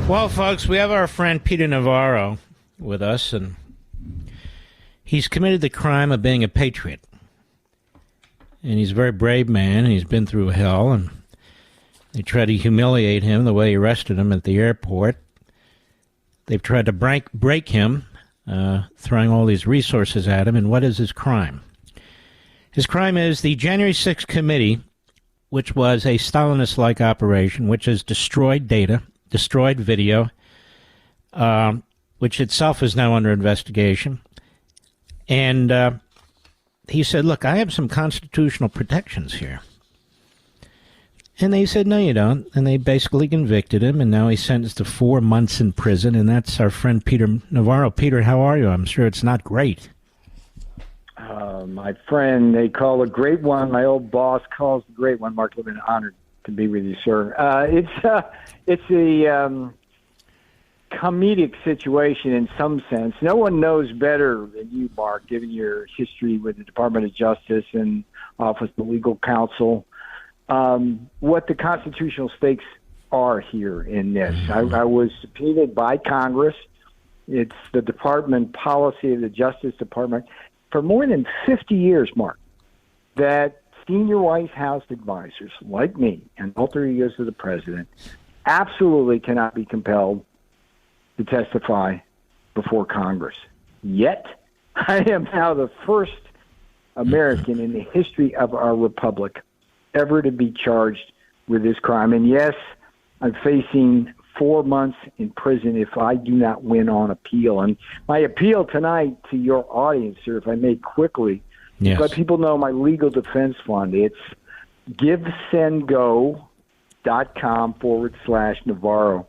Well, folks, we have our friend Peter Navarro with us, and he's committed the crime of being a patriot. And he's a very brave man, and he's been through hell, and they tried to humiliate him the way he arrested him at the airport. They've tried to break him, throwing all these resources at him, and what is his crime? His crime is the January 6th committee, which was a Stalinist-like operation, which has destroyed data, destroyed video, which itself is now under investigation. And he said, look, I have some constitutional protections here. And they said, no, you don't. And they basically convicted him, and now he's sentenced to 4 months in prison, and that's our friend Peter Navarro. Peter, how are you? I'm sure it's not great. My friend, they call a great one. My old boss calls the great one. Mark Levin, honored to be with you, sir. It's a comedic situation in some sense. No one knows better than you, Mark, given your history with the Department of Justice and Office of Legal Counsel, what the constitutional stakes are here in this. I was subpoenaed by Congress. It's the department policy of the Justice Department for more than 50 years, Mark, that senior White House advisors like me and alter egos of the president absolutely cannot be compelled to testify before Congress. Yet, I am now the first American in the history of our republic ever to be charged with this crime. And yes, I'm facing 4 months in prison if I do not win on appeal. And my appeal tonight to your audience, sir, if I may quickly, yes, let people know my legal defense fund. It's givesendgo.com/Navarro.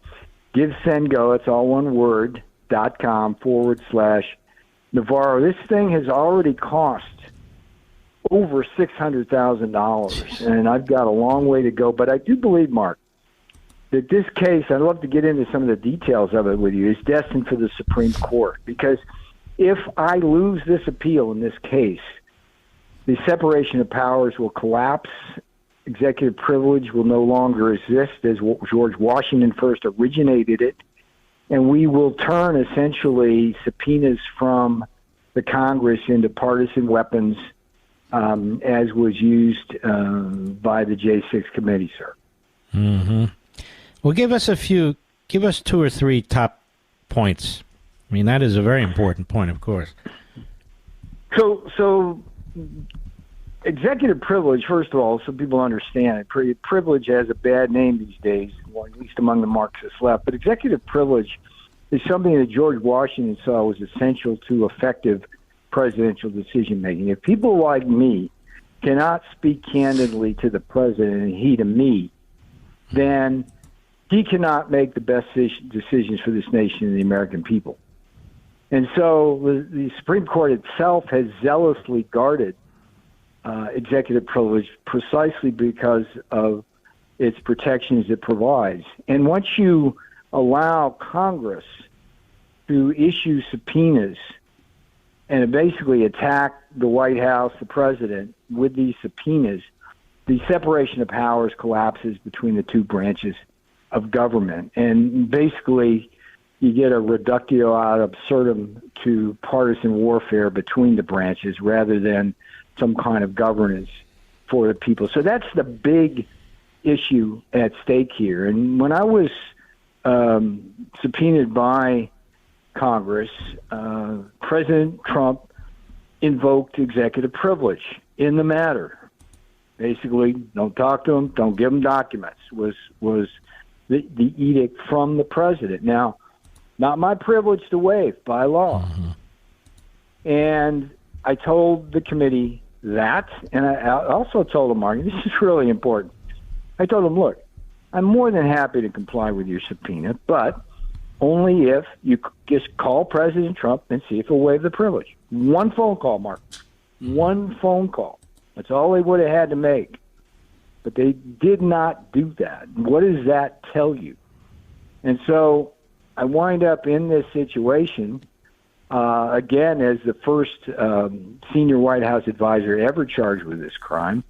GiveSendGo, it's all one word, .com/Navarro. This thing has already cost over $600,000, and I've got a long way to go. But I do believe, Mark, that this case, I'd love to get into some of the details of it with you, is destined for the Supreme Court. Because if I lose this appeal in this case, the separation of powers will collapse. Executive privilege will no longer exist as George Washington first originated it. And we will turn essentially subpoenas from the Congress into partisan weapons, as was used by the J6 committee, sir. Mm-hmm. Well, give us 2 or 3 top points. I mean, that is a very important point, of course. So executive privilege, first of all, so people understand it, privilege has a bad name these days, well, at least among the Marxist left, but executive privilege is something that George Washington saw was essential to effective presidential decision-making. If people like me cannot speak candidly to the president and he to me, then he cannot make the best decisions for this nation and the American people. And so the Supreme Court itself has zealously guarded executive privilege precisely because of its protections it provides. And once you allow Congress to issue subpoenas and basically attack the White House, the president, with these subpoenas, the separation of powers collapses between the two branches of government. And basically, you get a reductio ad absurdum to partisan warfare between the branches rather than some kind of governance for the people. So that's the big issue at stake here. And when I was subpoenaed by Congress, President Trump invoked executive privilege in the matter. Basically, don't talk to him, don't give him documents, was the edict from the president. Now, not my privilege to waive by law. Mm-hmm. And I told the committee that, and I also told them, Mark, this is really important. I told them, look, I'm more than happy to comply with your subpoena, but only if you just call President Trump and see if he'll waive the privilege. One phone call, Mark. One phone call. That's all they would have had to make. But they did not do that. What does that tell you? And so I wind up in this situation, again, as the first senior White House advisor ever charged with this crime.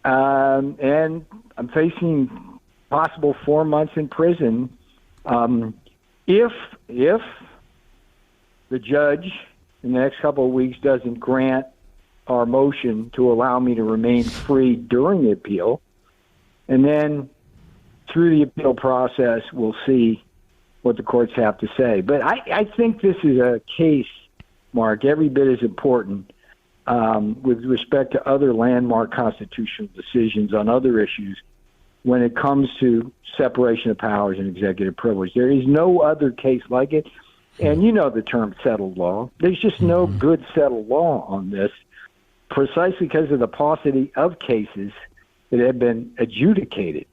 And I'm facing possible 4 months in prison If the judge in the next couple of weeks doesn't grant our motion to allow me to remain free during the appeal, and then through the appeal process, we'll see what the courts have to say. But I think this is a case, Mark, every bit as important with respect to other landmark constitutional decisions on other issues when it comes to separation of powers and executive privilege. There is no other case like it. And you know the term settled law. There's just no good settled law on this, precisely because of the paucity of cases that have been adjudicated.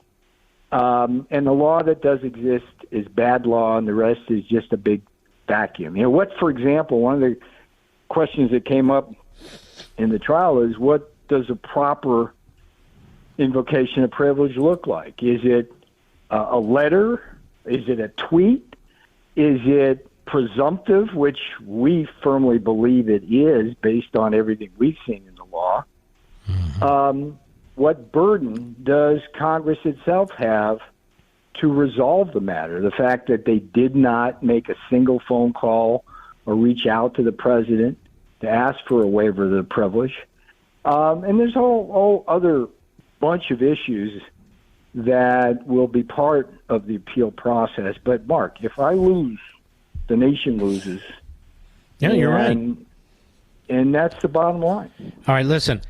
And the law that does exist is bad law, and the rest is just a big vacuum. You know, what, for example, one of the questions that came up in the trial is, what does a proper invocation of privilege look like? Is it a letter? Is it a tweet? Is it presumptive, which we firmly believe it is based on everything we've seen in the law? What burden does Congress itself have to resolve the matter? The fact that they did not make a single phone call or reach out to the president to ask for a waiver of the privilege. And there's a whole other bunch of issues that will be part of the appeal process. But, Mark, if I lose, the nation loses. Yeah, you're right. And that's the bottom line. All right, listen.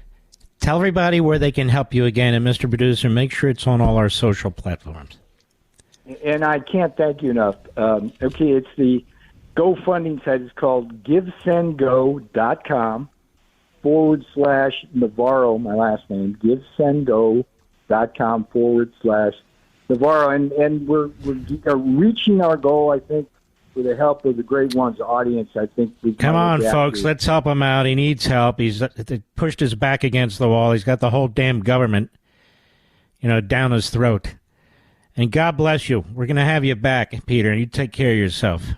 Tell everybody where they can help you again. And, Mr. Producer, make sure it's on all our social platforms. And I can't thank you enough. Okay, it's the GoFundMe site. It's called GiveSendGo.com/Navarro, my last name, GiveSendGo.com/Navarro. And we're reaching our goal, I think, with the help of the Great One's audience. I think we come on, folks. Let's help him out. He needs help. He's pushed his back against the wall. He's got the whole damn government, down his throat. And God bless you. We're going to have you back, Peter. You take care of yourself.